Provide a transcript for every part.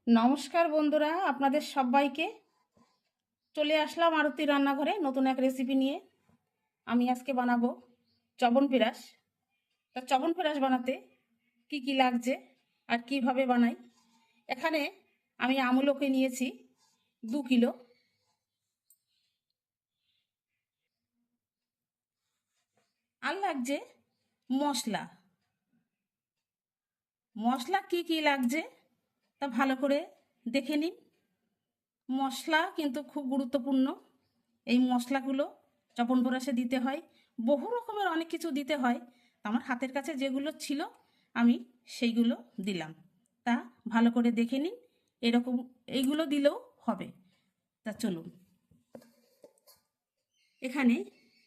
নমস্কার বন্ধুরা, আপনাদের সবাইকে চলে আসলাম আরতি রান্নাঘরে নতুন এক রেসিপি নিয়ে। আমি আজকে বানাবো চবনপ্রাশ। তা চবনপ্রাশ বানাতে কি কি লাগছে আর কিভাবে বানাই, এখানে আমি আমলকি নিয়েছি 2 কিলো। আর লাগছে মশলা। মশলা কি কি লাগছে তা ভালো করে দেখে নিন। মশলা কিন্তু খুব গুরুত্বপূর্ণ। এই মশলাগুলো চবনপ্রাশে দিতে হয়, বহু রকমের অনেক কিছু দিতে হয়। আমার হাতের কাছে যেগুলো ছিল আমি সেইগুলো দিলাম। তা ভালো করে দেখে নিন, এরকম এইগুলো দিলেও হবে। তা চলুন, এখানে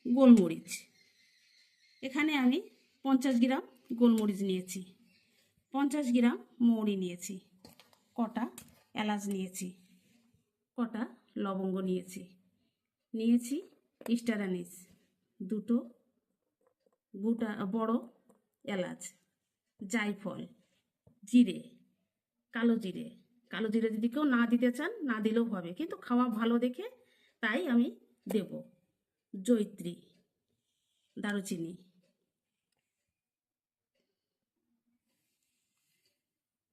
গোলমরিচ, এখানে আমি 50 গ্রাম গোলমরিচ নিয়েছি, 50 গ্রাম মৌরি নিয়েছি, কটা এলাচ নিয়েছি, কটা লবঙ্গ নিয়েছি, নিয়েছি স্টার অ্যানিস, দুটো গোটা বড় এলাচ, জায়ফল, জিরে, কালো জিরে। কালো জিরে যদি কেউ না দিতে চান না দিলেও হবে, কিন্তু খাওয়া ভালো দেখে তাই আমি দেব। জয়িত্রী, দারুচিনি,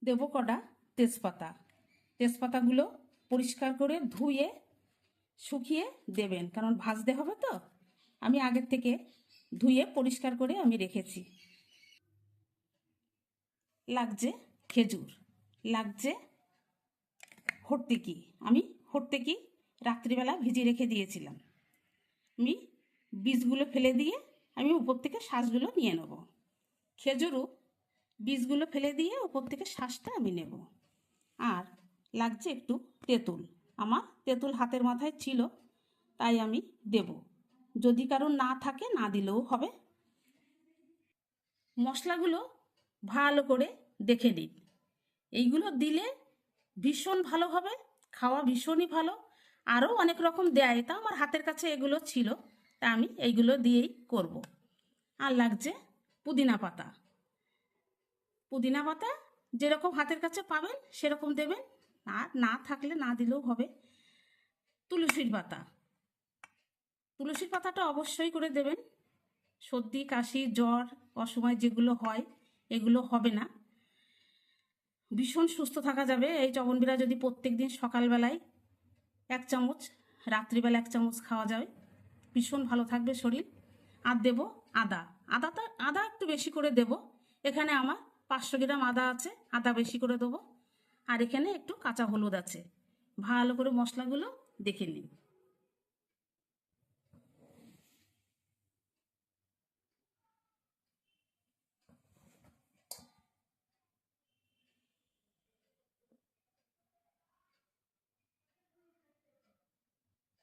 দেব কটা তেজপাতা। তেজপাতাগুলো পরিষ্কার করে ধুয়ে শুকিয়ে দেবেন, কারণ ভাজতে হবে তো। আমি আগের থেকে ধুয়ে পরিষ্কার করে আমি রেখেছি। লাগছে খেজুর, লাগছে হর্তুকি। আমি হর্তুকি রাত্রিবেলা ভিজিয়ে রেখে দিয়েছিলাম। আমি বীজগুলো ফেলে দিয়ে আমি উপর থেকে শ্বাসগুলো নিয়ে নেব। খেজুরও বীজগুলো ফেলে দিয়ে উপর থেকে শ্বাসটা আমি নেব। আর লাগছে একটু তেঁতুল। আমার তেঁতুল হাতের মাথায় ছিল তাই আমি দেব, যদি কারো না থাকে না দিলেও হবে। মশলাগুলো ভালো করে দেখে নিন। এইগুলো দিলে ভীষণ ভালো হবে, খাওয়া ভীষণই ভালো। আরও অনেক রকম দেয়, তা আমার হাতের কাছে এগুলো ছিল তা আমি এইগুলো দিয়েই করব। আর লাগছে পুদিনা পাতা। পুদিনা পাতা যেরকম হাতের কাছে পাবেন সেরকম দেবেন, আর না থাকলে না দিলেও হবে। তুলসীর পাতা, তুলসীর পাতাটা অবশ্যই করে দেবেন। সর্দি কাশি জ্বর অসময় যেগুলো হয় এগুলো হবে না, ভীষণ সুস্থ থাকা যাবে। এই চবনপ্রাশ যদি প্রত্যেক দিন সকালবেলায় 1 চামচ, রাত্রিবেলা 1 চামচ খাওয়া যায়, ভীষণ ভালো থাকবে শরীর। আর দেব আদা। আদা একটু বেশি করে দেব। এখানে আমার 500 গ্রাম আদা আছে, আদা বেশি করে দেবো। আর এখানে একটু কাঁচা হলুদ আছে। ভালো করে মশলাগুলো দেখে নিন।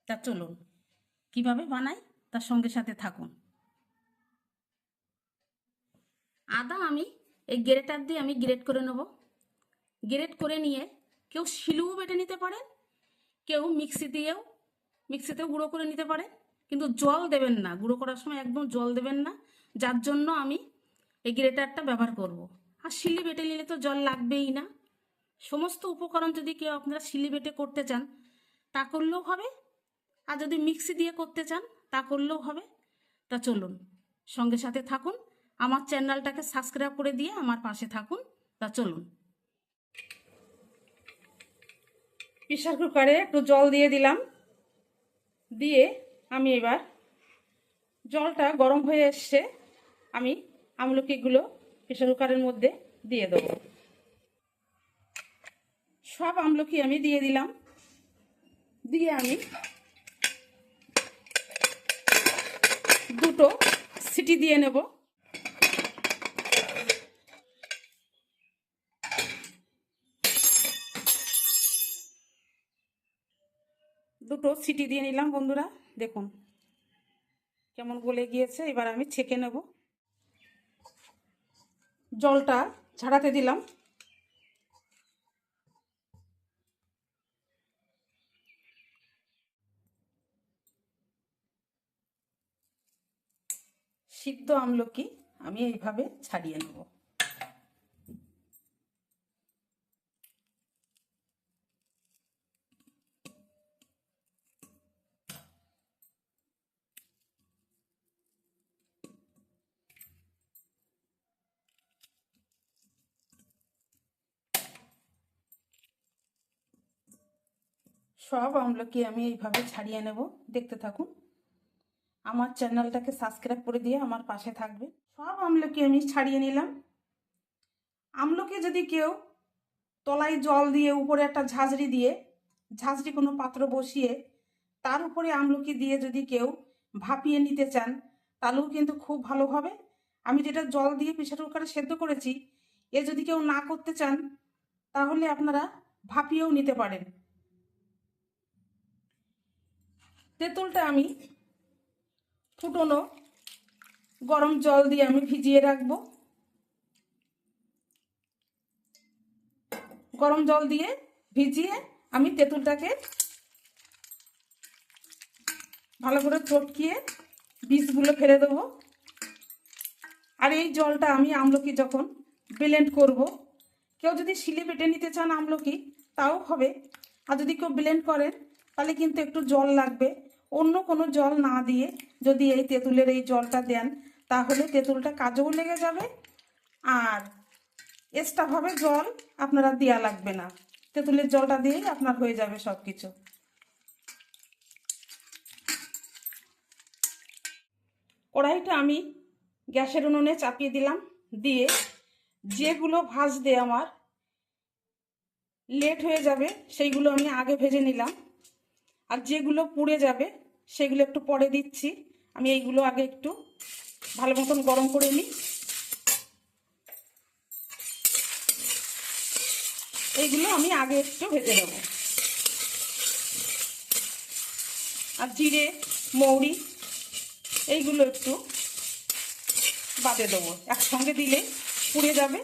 তা চলুন কিভাবে বানাই তার সঙ্গে সাথে থাকুন। আদা আমি এই গ্রেটার দিয়ে আমি গ্রেট করে নেব। গ্রেট করে নিয়ে কেউ শিলুও বেটে নিতে পারেন, কেউ মিক্সিতেও গুঁড়ো করে নিতে পারেন। কিন্তু জল দেবেন না, গুঁড়ো করার সময় একদম জল দেবেন না, যার জন্য আমি এই গ্রেটারটা ব্যবহার করব। আর শিলি বেটে নিলে তো জল লাগবেই না। সমস্ত উপকরণ যদি কেউ আপনারা শিলি বেটে করতে চান তা করলেও হবে, আর যদি মিক্সি দিয়ে করতে চান তা করলেও হবে। তা চলুন সঙ্গে সাথে থাকুন, আমার চ্যানেলটাকে সাবস্ক্রাইব করে দিয়ে আমার পাশে থাকুন। তা চলুন, প্রেসার কুকারে একটু জল দিয়ে দিলাম, দিয়ে আমি এবার জলটা গরম হয়ে এসছে, আমি আমলকিগুলো প্রেসার কুকারের মধ্যে দিয়ে দেবো। সব আমলকি আমি দিয়ে দিলাম, দিয়ে আমি 2টো সিটি দিয়ে নেব। 2টো সিটি দিয়ে নিলাম বন্ধুরা, দেখুন কেমন গলে গিয়েছে। এবার আমি ছেঁকে নেব। জলটা ঝাড়াতে দিলাম। সিদ্ধ আমলকি আমি এইভাবে ছাড়িয়ে নেব। সব আমলকি আমি এইভাবে ছাড়িয়ে নেব, দেখতে থাকুন। আমার চ্যানেলটাকে সাবস্ক্রাইব করে দিয়ে আমার পাশে থাকবে। সব আমলকি আমি ছাড়িয়ে নিলাম। আমলকি যদি কেউ তলায় জল দিয়ে উপরে একটা ঝাঁঝরি দিয়ে, ঝাঁঝরি কোনো পাত্র বসিয়ে তার উপরে আমলকি দিয়ে যদি কেউ ভাপিয়ে নিতে চান তাহলেও কিন্তু খুব ভালো হবে। আমি যেটা জল দিয়ে প্রেসার কুকারে সেদ্ধ করেছি, এ যদি কেউ না করতে চান তাহলে আপনারা ভাপিয়েও নিতে পারেন। তেঁতুলটা আমি ফুটনো গরম জল দিয়ে আমি ভিজিয়ে রাখবো। গরম জল দিয়ে ভিজিয়ে আমি তেঁতুলটাকে ভালো করে চটকিয়ে বীজগুলো ফেলে দেবো। আর এই জলটা আমি আমলকি যখন ব্লেন্ড করব, কেউ যদি শিলে বেটে নিতে চান আমলকি তাও হবে। আর যদি কেউ ব্লেন্ড করেন তাহলে কিন্তু একটু জল লাগবে। অন্য কোনো জল না দিয়ে যদি এই তেঁতুলের এই জলটা দেন তাহলে তেঁতুলটা কাজেও লেগে যাবে, আর এক্সট্রাভাবে জল আপনারা দেওয়া লাগবে না। তেঁতুলের জলটা দিয়েই আপনার হয়ে যাবে সব কিছু। কড়াইটা আমি গ্যাসের উনুনে চাপিয়ে দিলাম, দিয়ে যেগুলো ভাজতে আমার লেট হয়ে যাবে সেইগুলো আমি আগে ভেজে নিলাম, আর যেগুলো পুড়ে যাবে সেগুলো একটু পরে দিচ্ছি। আমি এইগুলো আগে একটু ভালো মতন গরম করে নিই। এইগুলো আমি আগে একটু ভেজে নেব। আর জিরে মৌরি এইগুলো একটু বাদে দেবো, একসঙ্গে দিলে পুড়ে যাবে।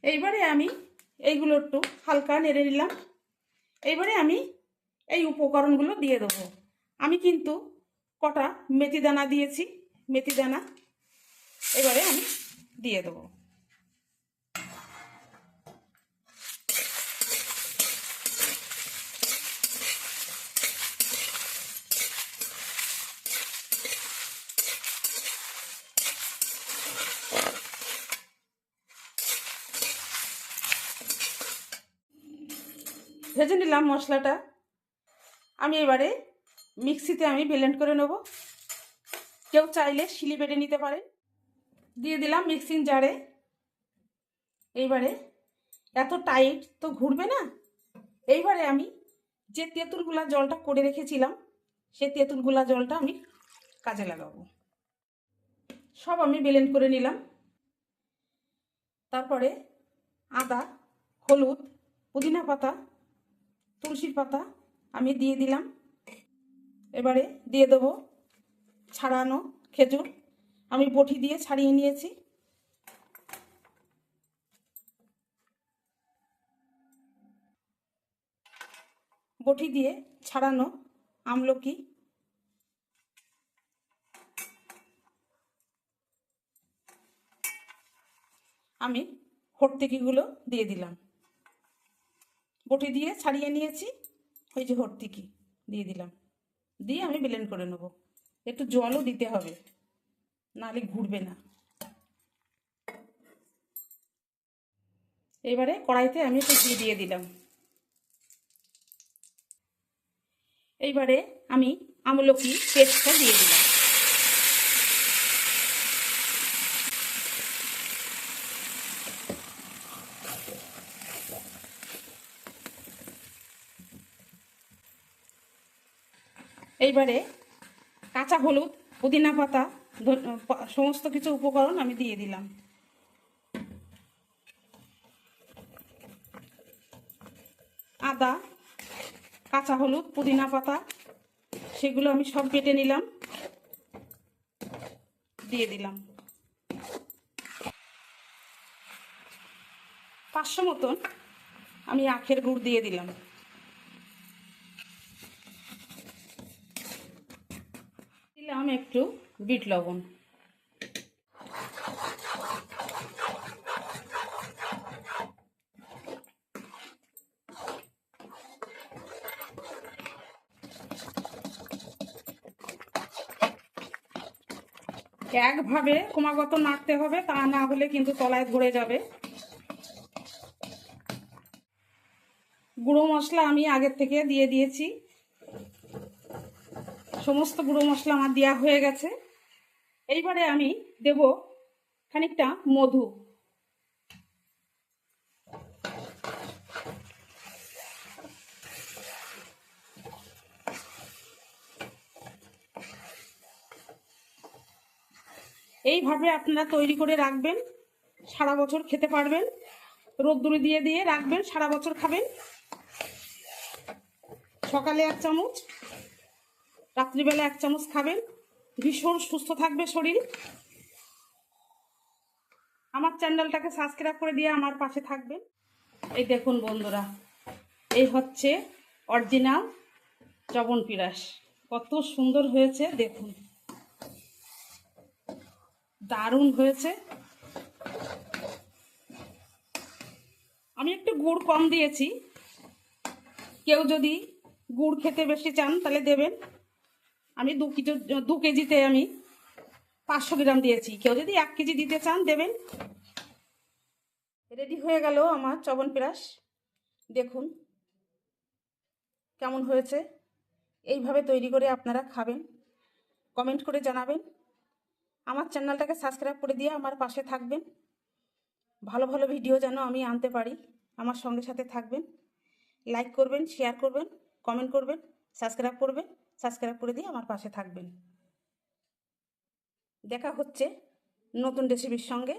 এইবারে আমি এইগুলো একটু হালকা নেড়ে নিলাম। এইবারে আমি এই উপকরণগুলো দিয়ে দেবো। আমি কিন্তু কটা মেথি দানা দিয়েছি, মেথি দানা এবারে আমি দিয়ে দেবো। ভেজে নিলাম মশলাটা। আমি এবারে মিক্সিতে আমি ব্লেন্ড করে নেব। কেউ চাইলে শিলি বেটে নিতে পারে। দিয়ে দিলাম মিক্সিং জারে। এইবারে এত টাইট তো ঘুরবে না। এইবারে আমি যে তেঁতুলগুলা জলটা করে রেখেছিলাম সেই তেঁতুলগুলা জলটা আমি কাজে লাগাবো। সব আমি ব্লেন্ড করে নিলাম। তারপরে আদা, হলুদ, পুদিনা পাতা, তুলসীর পাতা আমি দিয়ে দিলাম। এবারে দিয়ে দেবো ছাড়ানো খেজুর, আমি বটি দিয়ে ছাড়িয়ে নিয়েছি। বটি দিয়ে ছাড়ানো আমলকি আমি হরতিকিগুলো দিয়ে দিলাম। বটি দিয়ে ছাড়িয়ে নিয়েছি, ওই যে হরতিকি দিয়ে দিলাম। দিয়ে আমি ব্লেন্ড করে নেব। একটু জলও দিতে হবে, নাহলে ঘুরবে না। এবারে কড়াইতে আমি একটু ঘি দিয়ে দিলাম। এইবারে আমি আমলকি পেস্টটা দিয়ে দিলাম। এইবারে কাঁচা হলুদ, পুদিনা পাতা, সমস্ত কিছু উপকরণ আমি দিয়ে দিলাম। আদা, কাঁচা হলুদ, পুদিনা পাতা সেগুলো আমি সব কেটে নিলাম, দিয়ে দিলাম। 500 মতন আমি আখের গুড় দিয়ে দিলাম। দিলাম একটু বিট লবণ। একভাবে ক্রমাগত নাড়তে হবে, তা না হলে কিন্তু তলায় ধরে যাবে। গুঁড়ো মশলা আমি আগের থেকে দিয়ে দিয়েছি, সমস্ত গুঁড়ো মশলা আমার দেওয়া হয়ে গেছে। এইবারে আমি দেব খানিকটা মধু। এইভাবে আপনারা তৈরি করে রাখবেন, সারা বছর খেতে পারবেন। রোদ্দুরে দিয়ে দিয়ে রাখবেন, সারা বছর খাবেন। সকালে 1 চামচ, রাত্রিবেলা 1 চামচ খাবেন, ভীষণ সুস্থ থাকবে শরীর। আমার চ্যানেলটাকে সাবস্ক্রাইব করে দিয়ে আমার পাশে থাকবেন। এই দেখুন বন্ধুরা, এই হচ্ছে অরিজিনাল চবনপ্রাশ। কত সুন্দর হয়েছে দেখুন, দারুণ হয়েছে। আমি একটু গুড় কম দিয়েছি, কেউ যদি গুড় খেতে বেশি চান তাহলে দেবেন। আমি 2 কেজিতে আমি 500 গ্রাম দিয়েছি, কেউ যদি 1 কেজি দিতে চান দেবেন। রেডি হয়ে গেল আমার চবনপ্রাশ। দেখুন কেমন হয়েছে। এইভাবে তৈরি করে আপনারা খাবেন, কমেন্ট করে জানাবেন। আমার চ্যানেলটাকে সাবস্ক্রাইব করে দিয়ে আমার পাশে থাকবেন। ভালো ভালো ভিডিও যেন আমি আনতে পারি, আমার সঙ্গে সাথে থাকবেন। লাইক করবেন, শেয়ার করবেন, কমেন্ট করবেন, সাবস্ক্রাইব করবেন। সাবস্ক্রাইব করে দিয়ে আমার পাশে থাকবেন। দেখা হচ্ছে নতুন রেসিপির সঙ্গে।